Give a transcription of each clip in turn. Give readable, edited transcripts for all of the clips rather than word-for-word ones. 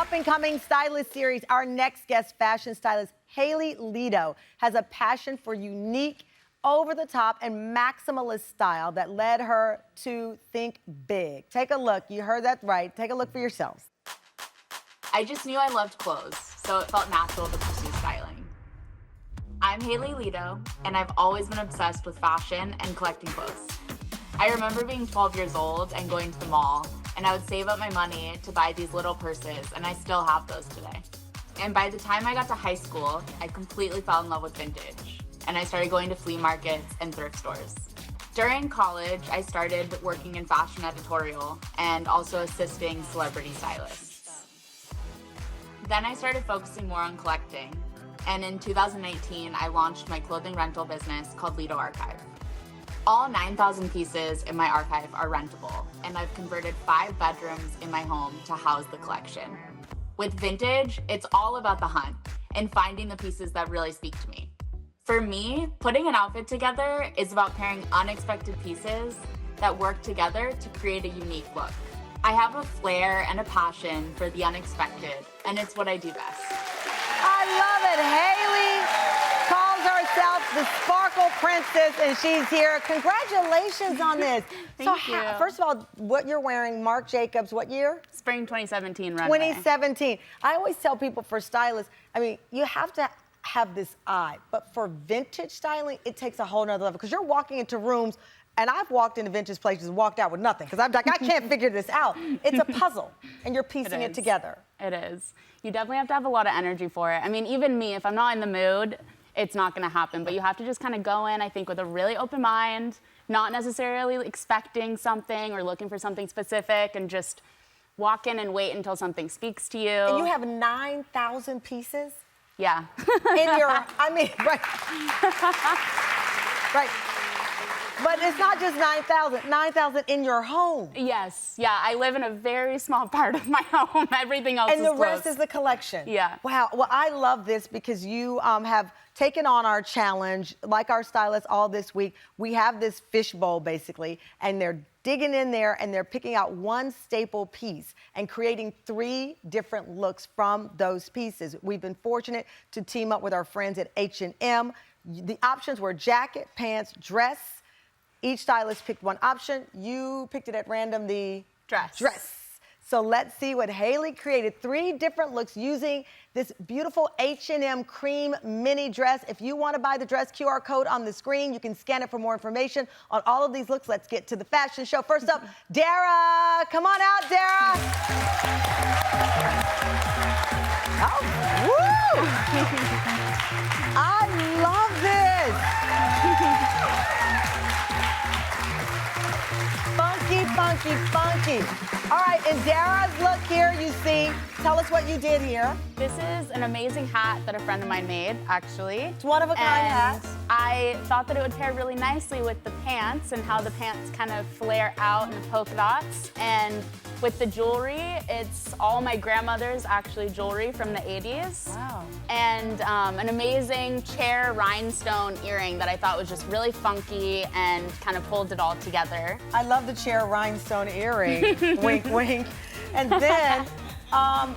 up-and-coming stylist series, our next guest fashion stylist, Haile Lidow, has a passion for unique, over-the-top, and maximalist style that led her to think big. Take a look. You heard that right. Take a look for yourselves. I just knew I loved clothes, so it felt natural to pursue styling. I'm Haile Lidow, and I've always been obsessed with fashion and collecting clothes. I remember being 12 years old and going to the mall, and I would save up my money to buy these little purses, and I still have those today. And by the time I got to high school, I completely fell in love with vintage, and I started going to flea markets and thrift stores. During college, I started working in fashion editorial and also assisting celebrity stylists. Then I started focusing more on collecting, and in 2019, I launched my clothing rental business called Lidow Archive. All 9,000 pieces in my archive are rentable, and I've converted 5 bedrooms in my home to house the collection. With vintage, it's all about the hunt and finding the pieces that really speak to me. For me, putting an outfit together is about pairing unexpected pieces that work together to create a unique look. I have a flair and a passion for the unexpected, and it's what I do best. I love it. Haile calls herself the Sparkle Princess, and she's here. Congratulations on this. Thank you. First of all, what you're wearing, Marc Jacobs, what year? Spring 2017 runway. 2017. I always tell people for stylists, I mean, you have to have this eye, but for vintage styling, it takes a whole nother level, because you're walking into rooms, and I've walked into vintage places and walked out with nothing, because I'm like, I can't figure this out. It's a puzzle, and you're piecing it together. It is. You definitely have to have a lot of energy for it. I mean, even me, if I'm not in the mood, it's not gonna happen, but you have to just kind of go in, I think, with a really open mind, not necessarily expecting something or looking for something specific, and just walk in and wait until something speaks to you. And you have 9,000 pieces? Yeah. In your, I mean, right. Right. But it's not just 9,000 in your home. Yes, yeah, I live in a very small part of my home. Everything else is close. And the rest close. is the collection. Yeah. Wow, well, I love this because you have taken on our challenge, like our stylists all this week. We have this fishbowl, basically, and they're digging in there and they're picking out one staple piece and creating 3 different looks from those pieces. We've been fortunate to team up with our friends at H&M. The options were jacket, pants, dress. Each stylist picked one option. You picked it at random, the dress. So let's see what Haile created. 3 different looks using this beautiful H&M cream mini dress. If you want to buy the dress, QR code on the screen. You can scan it for more information on all of these looks. Let's get to the fashion show. First up, Dara. Come on out, Dara. Oh, woo! I love this. Funky, funky. All right, in Dara's look here, you see, tell us what you did here. This is an amazing hat that a friend of mine made, actually. It's one-of-a-kind hat. I thought that it would pair really nicely with the pants and how the pants kind of flare out in the polka dots. And with the jewelry, it's all my grandmother's actually jewelry from the 80s. Wow. And an amazing chair rhinestone earring that I thought was just really funky and kind of pulled it all together. I love the chair rhinestone earring. Wink, wink. And then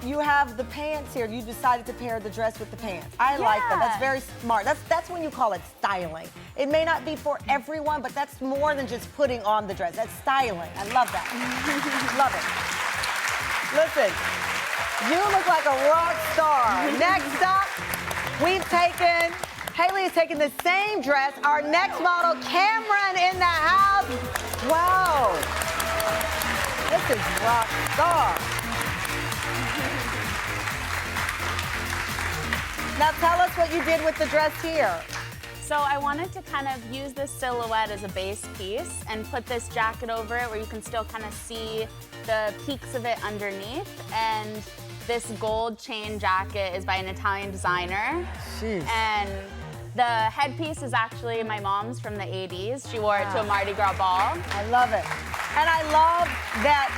you have the pants here. You decided to pair the dress with the pants. I like that. That's very smart. That's when you call it styling. It may not be for everyone, but that's more than just putting on the dress. That's styling. I love that. Love it. Listen, you look like a rock star. Next up, Haile has taken the same dress. Our next model, Tamron, in the house. Wow. This is rock star. Now tell us what you did with the dress here. So I wanted to kind of use this silhouette as a base piece and put this jacket over it where you can still kind of see the peaks of it underneath. And this gold chain jacket is by an Italian designer. Jeez. And the headpiece is actually my mom's from the 80s. She wore it to a Mardi Gras ball. I love it. And I love that,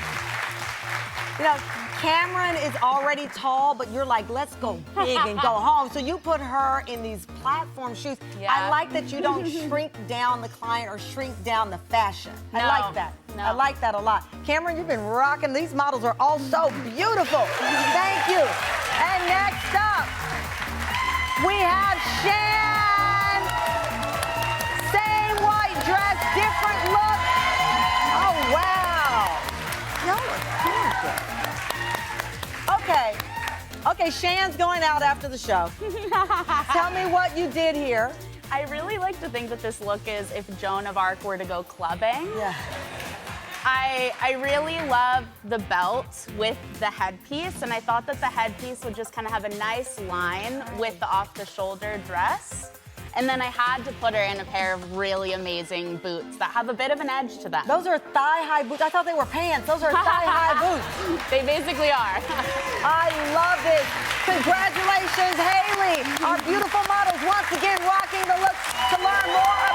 you know, Tamron is already tall, but you're like, let's go big and go home. So you put her in these platform shoes. Yeah. I like that you don't shrink down the client or shrink down the fashion. No. I like that. No. I like that a lot. Cameron, you've been rocking. These models are all so beautiful. Thank you. And next up, we have Shan. Same white dress, different look. Oh, wow. Y'all look gorgeous. Okay, Shan's going out after the show. Tell me what you did here. I really like to think that this look is if Joan of Arc were to go clubbing. Yeah. I really love the belt with the headpiece, and I thought that the headpiece would just kind of have a nice line with the off-the-shoulder dress. And then I had to put her in a pair of really amazing boots that have a bit of an edge to them. Those are thigh-high boots. I thought they were pants. Those are thigh-high boots. They basically are. I love it. Congratulations, Haile. Our beautiful models once again rocking the look. To learn more